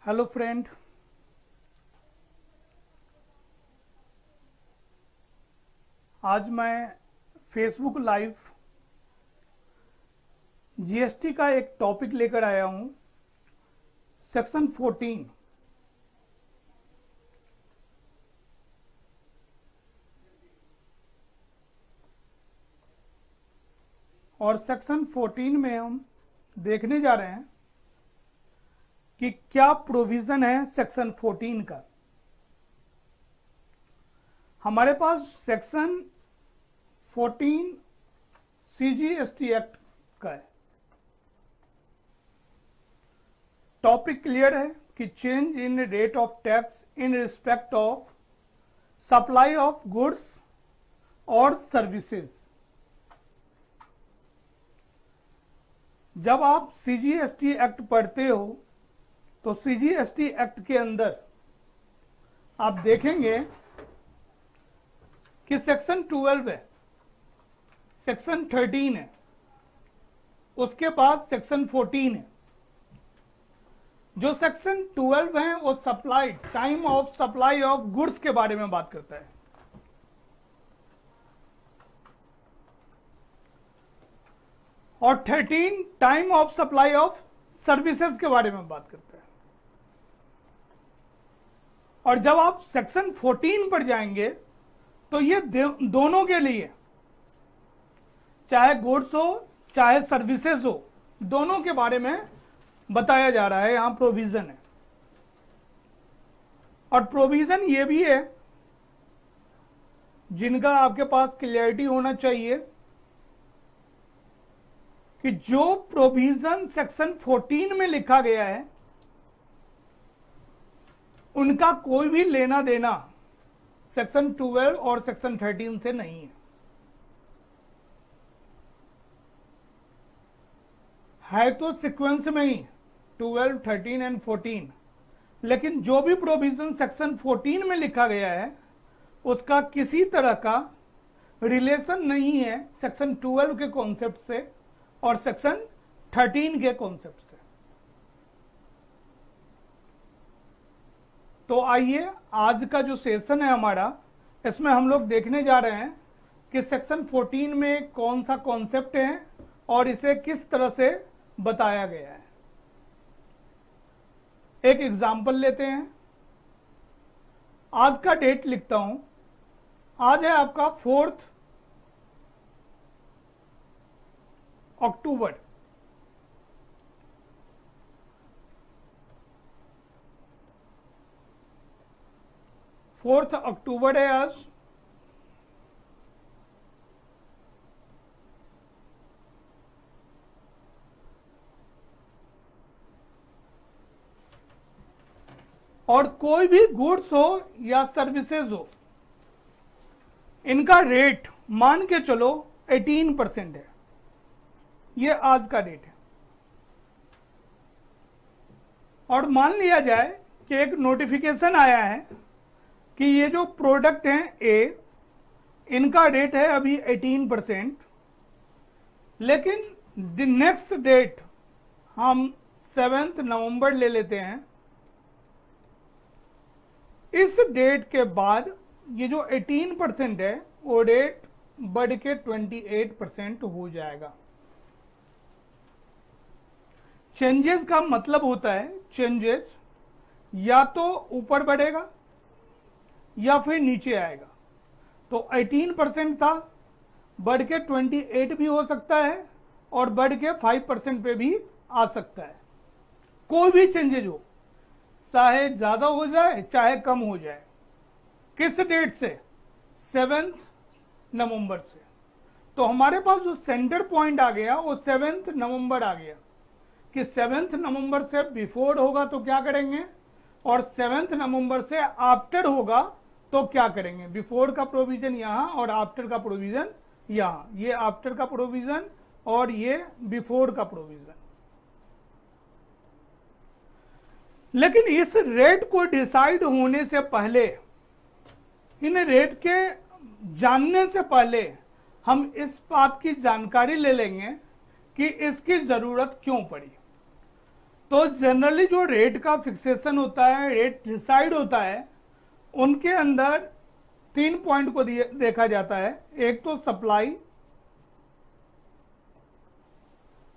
Hello friend. आज मैं Facebook live GST का एक टॉपिक लेकर आया हूं। सेक्शन 14 और सेक्शन 14 में हम देखने जा रहे हैं कि क्या प्रोविजन है सेक्शन 14 का। हमारे पास सेक्शन 14 सीजीएसटी एक्ट का है। टॉपिक क्लियर है कि change in rate of tax in respect of supply of goods और सर्विसेज। जब आप सीजीएसटी एक्ट पढ़ते हो तो सीजीएसटी एक्ट के अंदर आप देखेंगे कि सेक्शन 12 है, सेक्शन 13 है, उसके बाद सेक्शन 14 है। जो सेक्शन 12 है वो supply time of supply of goods के बारे में बात करता है और 13 time of supply of services के बारे में बात करता है। और जब आप सेक्शन 14 पर जाएंगे तो ये दोनों के लिए, चाहे गुड्स हो चाहे सर्विसेज हो, दोनों के बारे में बताया जा रहा है। यहां प्रोविजन है और प्रोविजन ये भी है जिनका आपके पास क्लियरिटी होना चाहिए कि जो प्रोविजन सेक्शन 14 में लिखा गया है उनका कोई भी लेना देना सेक्शन 12 और सेक्शन 13 से नहीं है तो सीक्वेंस में ही 12, 13 एंड 14, लेकिन जो भी प्रोविजन सेक्शन 14 में लिखा गया है उसका किसी तरह का रिलेशन नहीं है सेक्शन 12 के कॉन्सेप्ट से और सेक्शन 13 के कॉन्सेप्ट से। तो आइए आज का जो सेशन है हमारा, इसमें हम लोग देखने जा रहे हैं कि सेक्शन 14 में कौन सा कॉन्सेप्ट है और इसे किस तरह से बताया गया है। एक एग्जाम्पल लेते हैं। आज का डेट लिखता हूं। आज है आपका 4 अक्टूबर। फोर्थ अक्टूबर है आज। और कोई भी गुड्स हो या सर्विसेज हो, इनका रेट मान के चलो 18% है। ये आज का रेट है। और मान लिया जाए कि एक नोटिफिकेशन आया है कि ये जो प्रोडक्ट हैं ए, इनका रेट है अभी 18%, लेकिन द नेक्स्ट डेट हम 7 नवंबर ले लेते हैं। इस डेट के बाद ये जो 18% है वो रेट बढ़ के 28% हो जाएगा। चेंजेस का मतलब होता है चेंजेस या तो ऊपर बढ़ेगा या फिर नीचे आएगा। तो 18% था, बढ़ के 28 भी हो सकता है और बढ़ के 5% पे भी आ सकता है। कोई भी चेंजेज हो, चाहे ज्यादा हो जाए चाहे कम हो जाए। किस डेट से? 7 नवंबर से। तो हमारे पास जो सेंटर पॉइंट आ गया वो 7 नवंबर आ गया कि 7 नवंबर से बिफोर होगा तो क्या करेंगे और 7 नवंबर से आफ्टर होगा तो क्या करेंगे। बिफोर का प्रोविजन यहां और आफ्टर का प्रोविजन यहां। ये आफ्टर का प्रोविजन और ये बिफोर का प्रोविजन। लेकिन इस रेट को डिसाइड होने से पहले, इन रेट के जानने से पहले हम इस बात की जानकारी ले लेंगे कि इसकी जरूरत क्यों पड़ी। तो जनरली जो रेट का फिक्सेशन होता है, रेट डिसाइड होता है, उनके अंदर 3 पॉइंट को देखा जाता है। एक तो सप्लाई,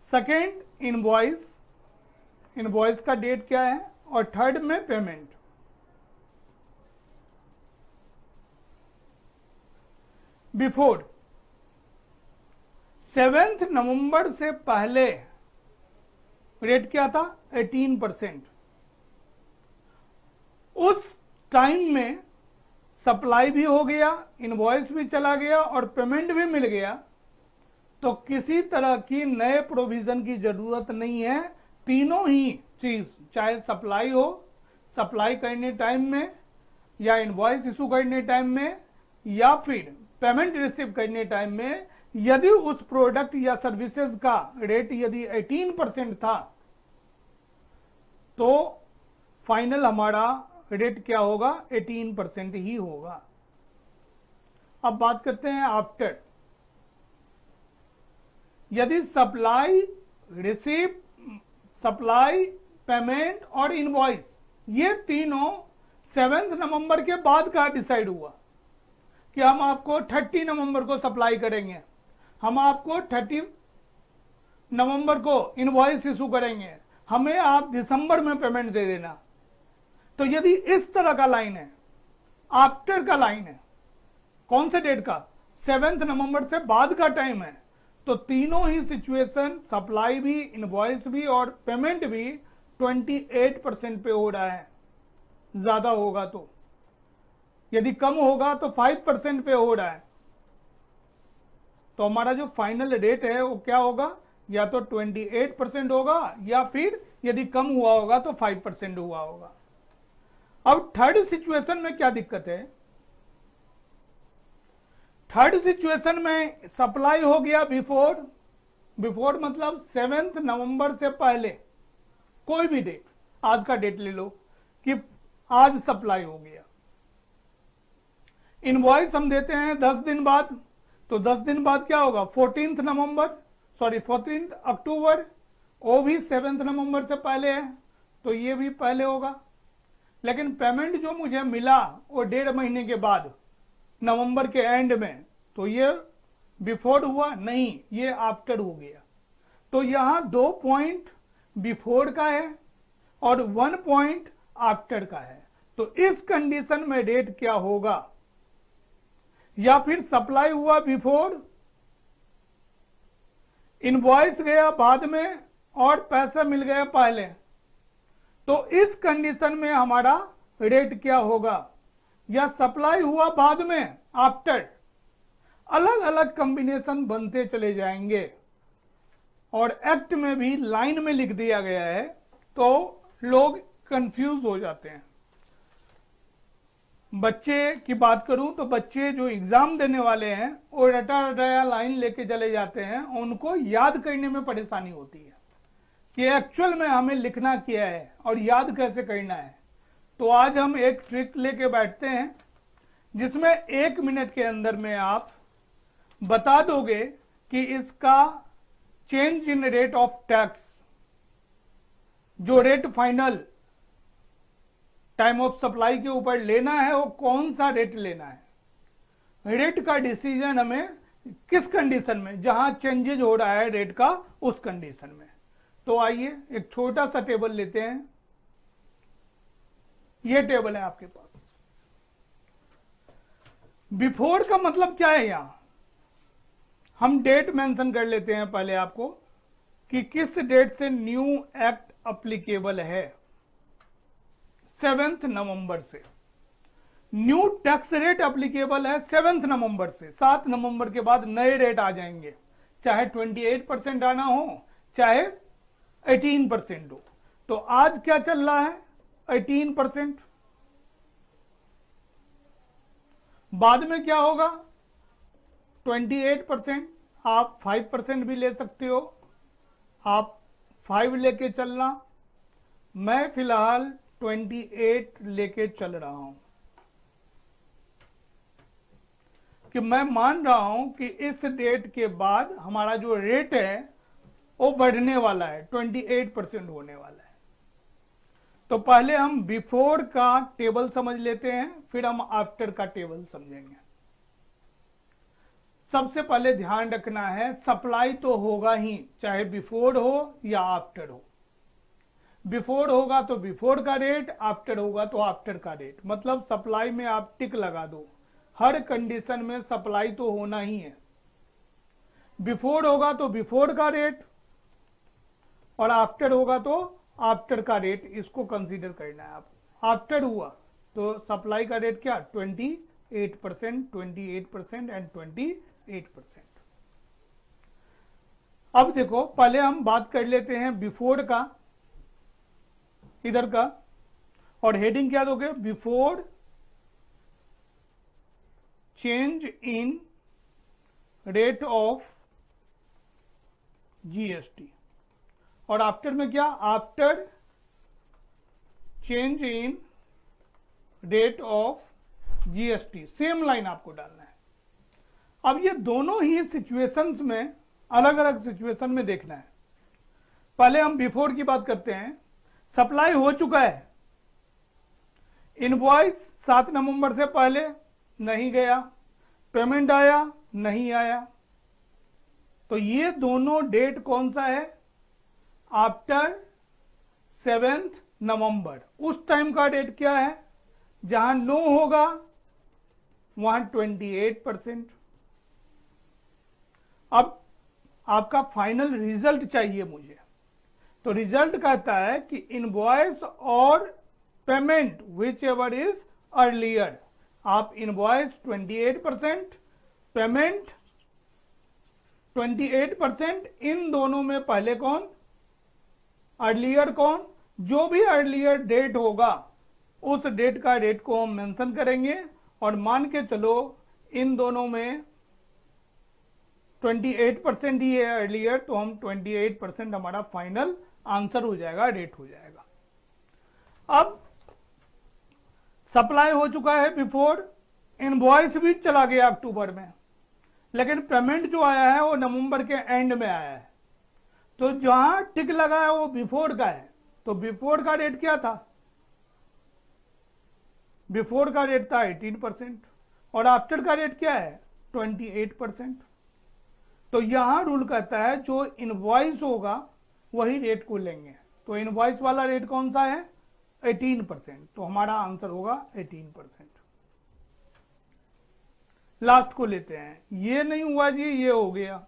सेकेंड इनवॉइस, इनवॉइस का डेट क्या है, और थर्ड में पेमेंट। बिफोर 7 नवंबर से पहले रेट क्या था, 18%। उस टाइम में सप्लाई भी हो गया, इनवॉइस भी चला गया और पेमेंट भी मिल गया, तो किसी तरह की नए प्रोविजन की जरूरत नहीं है। तीनों ही चीज, चाहे सप्लाई हो, सप्लाई करने टाइम में, या इनवॉइस इशू करने टाइम में, या फिर पेमेंट रिसीव करने टाइम में, यदि उस प्रोडक्ट या सर्विसेज का रेट यदि 18% था, तो फाइनल हमारा रेट क्या होगा, 18% ही होगा। अब बात करते हैं आफ्टर। यदि सप्लाई, रिसीव, सप्लाई, पेमेंट और इनवॉइस, ये तीनों 7 नवंबर के बाद का डिसाइड हुआ कि हम आपको 30 नवंबर को सप्लाई करेंगे, हम आपको 30 नवंबर को इनवॉइस इशू करेंगे, हमें आप दिसंबर में पेमेंट दे देना। तो यदि इस तरह का लाइन है, आफ्टर का लाइन है, कौन से डेट का, 7 नवंबर से बाद का टाइम है, तो तीनों ही सिचुएशन, सप्लाई भी, इनवॉइस भी और पेमेंट भी 28% पे हो रहा है। ज्यादा होगा तो, यदि कम होगा तो 5% पे हो रहा है। तो हमारा जो फाइनल रेट है वो क्या होगा, या तो 28% होगा, या फिर यदि कम हुआ होगा तो 5% हुआ होगा। अब थर्ड सिचुएशन में क्या दिक्कत है, थर्ड सिचुएशन में सप्लाई हो गया बिफोर, बिफोर मतलब 7 नवंबर से पहले, कोई भी डेट, आज का डेट ले लो कि आज सप्लाई हो गया। इनवॉइस हम देते हैं 10 दिन बाद, तो 10 दिन बाद क्या होगा, 14 अक्टूबर, वो भी 7 नवंबर से पहले है, तो ये भी पहले होगा। लेकिन पेमेंट जो मुझे मिला वो 1.5 महीने के बाद, नवंबर के एंड में, तो ये बिफोर हुआ नहीं, ये आफ्टर हो गया। तो यहां 2 पॉइंट बिफोर का है और 1 पॉइंट आफ्टर का है। तो इस कंडीशन में रेट क्या होगा, या फिर सप्लाई हुआ बिफोर, इनवॉइस गया बाद में और पैसा मिल गया पहले, तो इस कंडीशन में हमारा रेट क्या होगा, या सप्लाई हुआ बाद में, आफ्टर। अलग अलग कॉम्बिनेशन बनते चले जाएंगे और एक्ट में भी लाइन में लिख दिया गया है, तो लोग कंफ्यूज हो जाते हैं। बच्चे की बात करूं तो बच्चे जो एग्जाम देने वाले हैं वो रटा रटाया लाइन लेके चले जाते हैं, उनको याद करने में परेशानी होती है कि एक्चुअल में हमें लिखना क्या है और याद कैसे करना है। तो आज हम एक ट्रिक लेके बैठते हैं जिसमें 1 मिनट के अंदर में आप बता दोगे कि इसका change in rate of tax, जो rate final time of supply के ऊपर लेना है वो कौन सा रेट लेना है। रेट का डिसीजन हमें किस कंडीशन में, जहां चेंजेज हो रहा है रेट का, उस कंडीशन में। तो आइए एक छोटा सा टेबल लेते हैं, ये टेबल है आपके पास। बिफोर का मतलब क्या है, यहां हम डेट मेंशन कर लेते हैं पहले आपको कि किस डेट से न्यू एक्ट अप्लीकेबल है। 7 नवंबर से न्यू टैक्स रेट अप्लीकेबल है, 7 नवंबर से। 7 नवंबर के बाद नए रेट आ जाएंगे, चाहे 28% आना हो चाहे 18% हो। तो आज क्या चल रहा है, 18%। बाद में क्या होगा, 28%। आप 5% भी ले सकते हो, आप 5 लेके चलना, मैं फिलहाल 28 लेके चल रहा हूं कि मैं मान रहा हूं कि इस डेट के बाद हमारा जो रेट है वो बढ़ने वाला है, 28% होने वाला है। तो पहले हम बिफोर का टेबल समझ लेते हैं, फिर हम आफ्टर का टेबल समझेंगे। सबसे पहले ध्यान रखना है, सप्लाई तो होगा ही, चाहे बिफोर हो या आफ्टर हो। बिफोर होगा तो बिफोर का रेट, आफ्टर होगा तो आफ्टर का रेट। मतलब सप्लाई में आप टिक लगा दो, हर कंडीशन में सप्लाई तो होना ही है। बिफोर होगा तो बिफोर का रेट, और आफ्टर होगा तो आफ्टर का रेट, इसको कंसीडर करना है आप। आफ्टर हुआ तो सप्लाई का रेट क्या, 28%, 28% एंड 28%। अब देखो, पहले हम बात कर लेते हैं बिफोर का, इधर का, और हेडिंग क्या दोगे, before change in rate of GST, और आफ्टर में क्या, after change in rate of GST. Same line आपको डालना है। अब ये दोनों ही सिचुएशंस में, अलग अलग सिचुएशन में देखना है। पहले हम बिफोर की बात करते हैं। सप्लाई हो चुका है, इनवॉइस 7 नवंबर से पहले नहीं गया, पेमेंट आया नहीं आया, तो ये दोनों डेट कौन सा है, आफ्टर 7 नवंबर। उस टाइम का डेट क्या है, जहां नो होगा वहां 28%। अब आपका फाइनल रिजल्ट चाहिए मुझे, तो रिजल्ट कहता है कि इनवॉइस और payment which ever is earlier. आप इनवॉइस 28%, पेमेंट 28%, इन दोनों में पहले कौन, अर्लियर कौन, जो भी अर्लियर डेट होगा उस डेट का रेट को हम मेंशन करेंगे, और मान के चलो इन दोनों में 28% ही है अर्लियर, तो हम 28% हमारा फाइनल आंसर हो जाएगा, रेट हो जाएगा। अब सप्लाई हो चुका है बिफोर, इनवॉइस भी चला गया अक्टूबर में, लेकिन पेमेंट जो आया है वो नवंबर के एंड में आया है, तो जहां टिक लगा है वो बिफोर का है। तो बिफोर का रेट क्या था, बिफोर का रेट था 18%, और आफ्टर का रेट क्या है, 28%। तो यहां रूल कहता है जो इनवॉइस होगा वही रेट को लेंगे, तो इनवॉइस वाला रेट कौन सा है, 18%, तो हमारा आंसर होगा 18%। लास्ट को लेते हैं, ये नहीं हुआ जी, ये हो गया,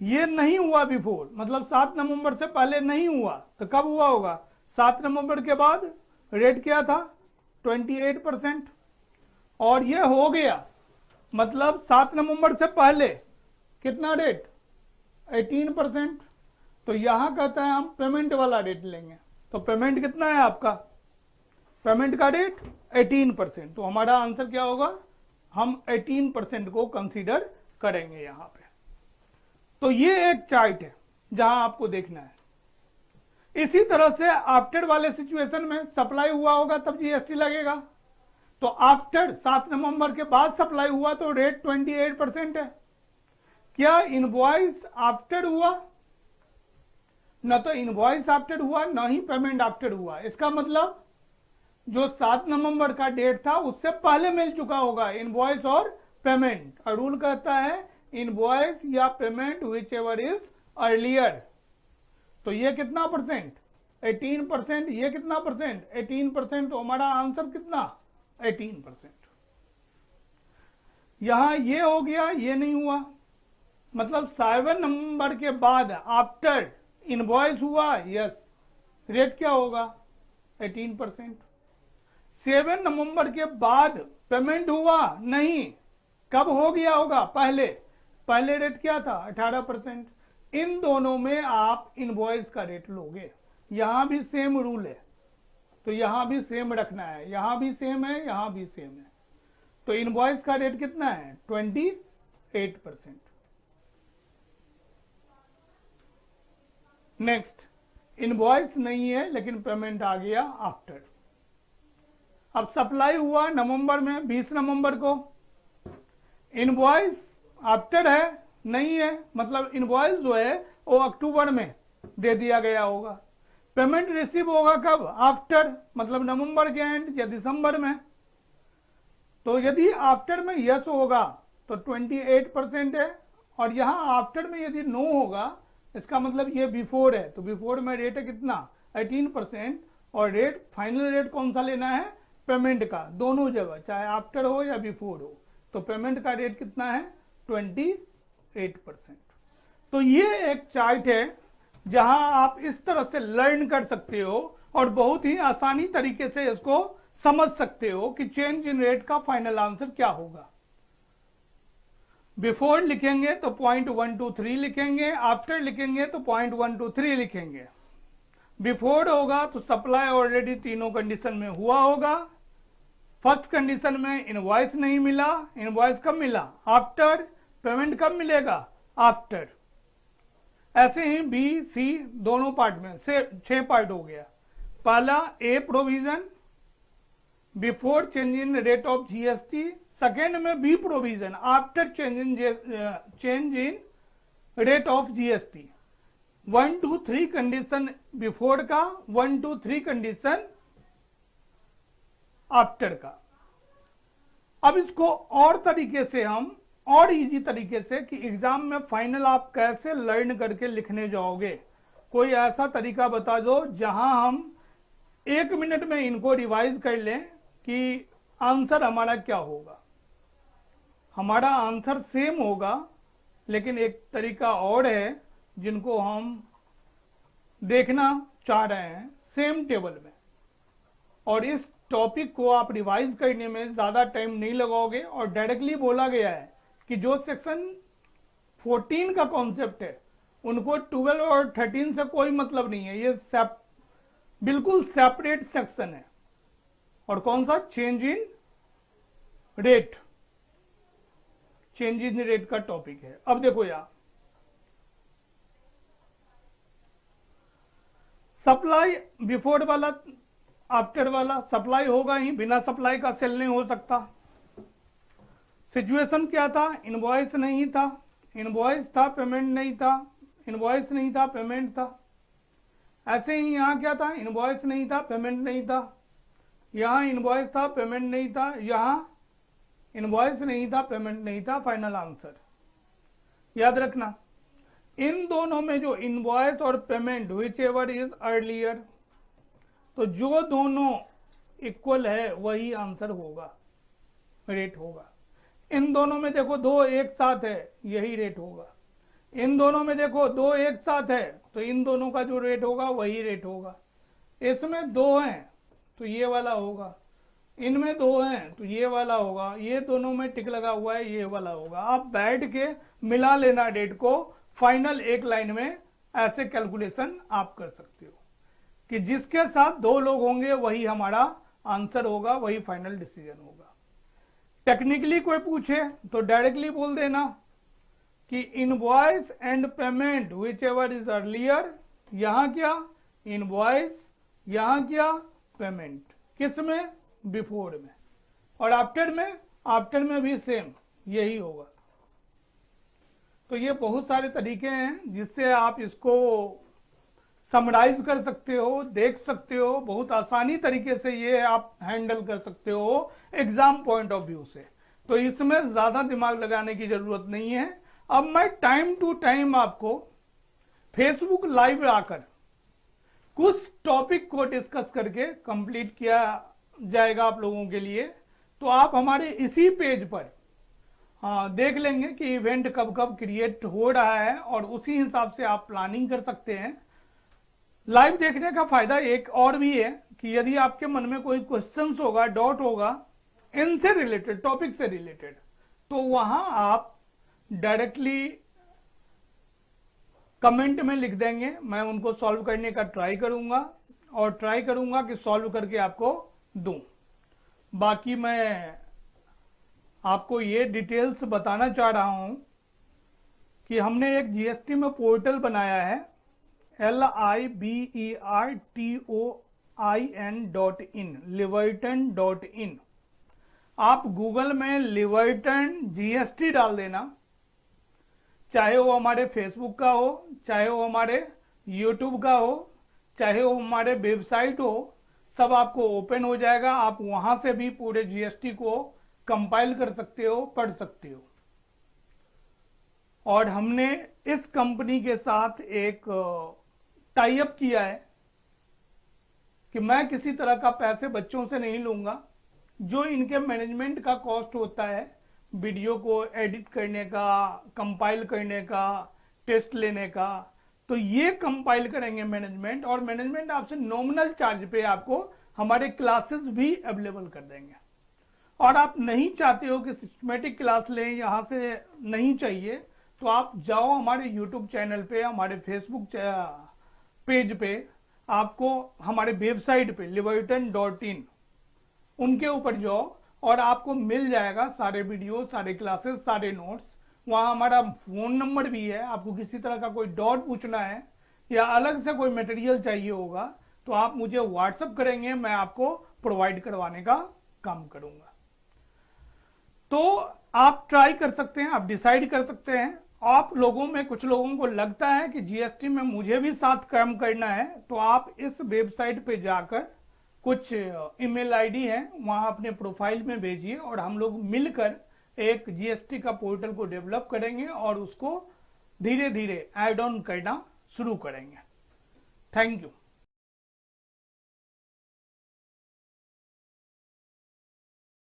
ये नहीं हुआ बिफोर, मतलब 7 नवंबर से पहले नहीं हुआ, तो कब हुआ होगा, 7 नवंबर के बाद। रेट क्या था, 28%, और ये हो गया, मतलब 7 नवंबर से पहले कितना रेट, 18%। तो यहां कहता है हम पेमेंट वाला रेट लेंगे, तो पेमेंट कितना है आपका, पेमेंट का रेट 18%, तो हमारा आंसर क्या होगा, हम 18% को कंसीडर करेंगे यहां पे। तो ये एक चार्ट है जहां आपको देखना है। इसी तरह से आफ्टर वाले सिचुएशन में सप्लाई हुआ होगा तब जीएसटी लगेगा, तो आफ्टर 7 नवंबर के बाद सप्लाई हुआ तो रेट 28% है। क्या इनवॉइस आफ्टर हुआ, न तो इनवॉइस आफ्टर हुआ न ही पेमेंट आफ्टर हुआ, इसका मतलब जो 7 नवंबर का डेट था उससे पहले मिल चुका होगा इनवॉइस और पेमेंट, और रूल कहता है इनवॉइस या payment which ever is earlier. तो ये कितना परसेंट, 18%, ये कितना परसेंट, 18%, तो हमारा आंसर कितना, 18%। यहां ये हो गया, ये नहीं हुआ, मतलब 7 नवंबर के बाद आफ्टर इनवॉइस हुआ, यस, रेट क्या होगा, 18%। 7 नवंबर के बाद पेमेंट हुआ नहीं, कब हो गया होगा, पहले, पहले रेट क्या था, 18%। इन दोनों में आप इनवॉइस का रेट लोगे, यहां भी सेम रूल है, तो यहां भी सेम रखना है, यहां भी सेम है, यहां भी सेम है। तो इनवॉइस का रेट कितना है, 28%। नेक्स्ट, इनवॉइस नहीं है लेकिन पेमेंट आ गया आफ्टर। अब सप्लाई हुआ नवंबर में, 20 नवंबर को, इनवॉइस आफ्टर है नहीं है, मतलब इनवॉइस जो है वो अक्टूबर में दे दिया गया होगा, पेमेंट रिसीव होगा कब? आफ्टर, मतलब नवंबर के एंड या दिसंबर में। तो यदि आफ्टर में यस होगा तो 28% है, और यहां आफ्टर में यदि नो होगा इसका मतलब ये बिफोर है, तो बिफोर में रेट है कितना? 18%। और रेट, फाइनल रेट कौन सा लेना है? पेमेंट का, दोनों जगह, चाहे आफ्टर हो या बिफोर हो। तो पेमेंट का रेट कितना है? 28%। तो ये एक चार्ट है जहां आप इस तरह से लर्न कर सकते हो और बहुत ही आसानी तरीके से इसको समझ सकते हो कि चेंज इन रेट का फाइनल आंसर क्या होगा। बिफोर लिखेंगे तो 0.123 लिखेंगे, आफ्टर लिखेंगे तो 0.123 लिखेंगे। बिफोर होगा तो सप्लाई ऑलरेडी तीनों कंडीशन में हुआ होगा। फर्स्ट कंडीशन में इनवॉइस नहीं मिला, इनवॉइस कब मिला? आफ्टर। पेमेंट कब मिलेगा? आफ्टर। ऐसे ही बी सी दोनों पार्ट में से 6 पार्ट हो गया। पहला A provision before change in rate of GST, second में B provision after change in rate of GST. 1 2 3 condition before का, 1 2 3 कंडीशन आफ्टर का। अब इसको और तरीके से हम, और इजी तरीके से, कि एग्जाम में फाइनल आप कैसे लर्न करके लिखने जाओगे, कोई ऐसा तरीका बता दो जहां हम 1 मिनट में इनको रिवाइज कर लें कि आंसर हमारा क्या होगा। हमारा आंसर सेम होगा, लेकिन एक तरीका और है जिनको हम देखना चाह रहे हैं सेम टेबल में। और इस टॉपिक को आप रिवाइज करने में ज्यादा टाइम नहीं लगाओगे, और डायरेक्टली बोला गया है कि जो सेक्शन 14 का कॉन्सेप्ट है उनको 12 और 13 से कोई मतलब नहीं है, ये बिल्कुल सेपरेट सेक्शन है। और कौन सा? Change in rate, change in rate का टॉपिक है। अब देखो यार, सप्लाई बिफोर वाला, आफ्टर वाला, सप्लाई होगा ही, बिना सप्लाई का सेल नहीं हो सकता। सिचुएशन क्या था? इनवॉइस नहीं था, इनवॉइस था पेमेंट नहीं था, इनवॉइस नहीं था पेमेंट था। ऐसे ही यहां क्या था? इनवॉइस नहीं था पेमेंट नहीं था, यहां इनवॉइस था पेमेंट नहीं था, यहां इनवॉइस नहीं था पेमेंट नहीं था। फाइनल आंसर याद रखना, इन दोनों में जो इनवॉइस और payment which ever is earlier, तो जो दोनों इक्वल है वही आंसर होगा, रेट होगा। इन दोनों में देखो दो एक साथ है, यही रेट होगा। इन दोनों में देखो दो एक साथ है, तो इन दोनों का जो रेट होगा वही रेट होगा। इसमें दो हैं तो ये वाला होगा, इनमें दो हैं तो ये वाला होगा, ये दोनों में टिक लगा हुआ है, ये वाला होगा। आप बैठ के मिला लेना डेट को, फाइनल एक लाइन में ऐसे कैलकुलेशन आप कर सकते हो कि जिसके साथ दो लोग होंगे वही हमारा आंसर होगा, वही फाइनल डिसीजन होगा। टेक्निकली कोई पूछे तो डायरेक्टली बोल देना कि invoice and payment which ever is earlier, यहां क्या? इनवॉइस, यहां क्या? पेमेंट। किस में? बिफोर में। और आफ्टर में? आफ्टर में भी सेम यही होगा। तो ये बहुत सारे तरीके हैं जिससे आप इसको समराइज कर सकते हो, देख सकते हो, बहुत आसानी तरीके से ये आप हैंडल कर सकते हो एग्जाम पॉइंट ऑफ व्यू से। तो इसमें ज्यादा दिमाग लगाने की जरूरत नहीं है। अब मैं टाइम टू टाइम आपको फेसबुक लाइव आकर कुछ टॉपिक को डिस्कस करके कंप्लीट किया जाएगा आप लोगों के लिए। तो आप हमारे इसी पेज पर देख लेंगे कि इवेंट कब कब क्रिएट हो रहा है, और उसी हिसाब से आप प्लानिंग कर सकते हैं। लाइव देखने का फायदा एक और भी है कि यदि आपके मन में कोई क्वेश्चंस होगा, डाउट होगा इनसे रिलेटेड, टॉपिक से रिलेटेड, तो वहां आप डायरेक्टली कमेंट में लिख देंगे, मैं उनको सॉल्व करने का ट्राई करूंगा, और ट्राई करूंगा कि सॉल्व करके आपको दूं। बाकी मैं आपको ये डिटेल्स बताना चाह रहा हूं कि हमने एक जीएसटी में पोर्टल बनाया है, LIBERTOIN, लिवर्टन.इन। आप गूगल में लिवर्टन जीएसटी डाल देना, चाहे वो हमारे फेसबुक का हो, चाहे वो हमारे यूट्यूब का हो, चाहे वो हमारे वेबसाइट हो, सब आपको ओपन हो जाएगा। आप वहां से भी पूरे जीएसटी को कंपाइल कर सकते हो, पढ़ सकते हो। और हमने इस कंपनी के साथ एक टाई अप किया है कि मैं किसी तरह का पैसे बच्चों से नहीं लूंगा। जो इनके मैनेजमेंट का कॉस्ट होता है, वीडियो को एडिट करने का, कंपाइल करने का, टेस्ट लेने का, तो ये कंपाइल करेंगे मैनेजमेंट, और मैनेजमेंट आपसे नॉमिनल चार्ज पे आपको हमारे क्लासेस भी अवेलेबल कर देंगे। और आप नहीं चाहते हो कि सिस्टमेटिक क्लास लें, यहां से नहीं चाहिए, तो आप जाओ हमारे यूट्यूब चैनल पे, हमारे फेसबुक पेज पे, आपको हमारे वेबसाइट पे liverton.in उनके ऊपर जाओ और आपको मिल जाएगा सारे वीडियो, सारे क्लासेस, सारे नोट्स। वहां हमारा फोन नंबर भी है। आपको किसी तरह का कोई डाउट पूछना है या अलग से कोई मटेरियल चाहिए होगा तो आप मुझे व्हाट्सएप करेंगे, मैं आपको प्रोवाइड करवाने का काम करूंगा। तो आप ट्राई कर सकते हैं, आप डिसाइड कर सकते हैं। आप लोगों में कुछ लोगों को लगता है कि जीएसटी में मुझे भी साथ काम करना है, तो आप इस वेबसाइट पे जाकर कुछ ईमेल आईडी है, वहां अपने प्रोफाइल में भेजिए और हम लोग मिलकर एक जीएसटी का पोर्टल को डेवलप करेंगे और उसको धीरे धीरे ऐड ऑन करना शुरू करेंगे। Thank you.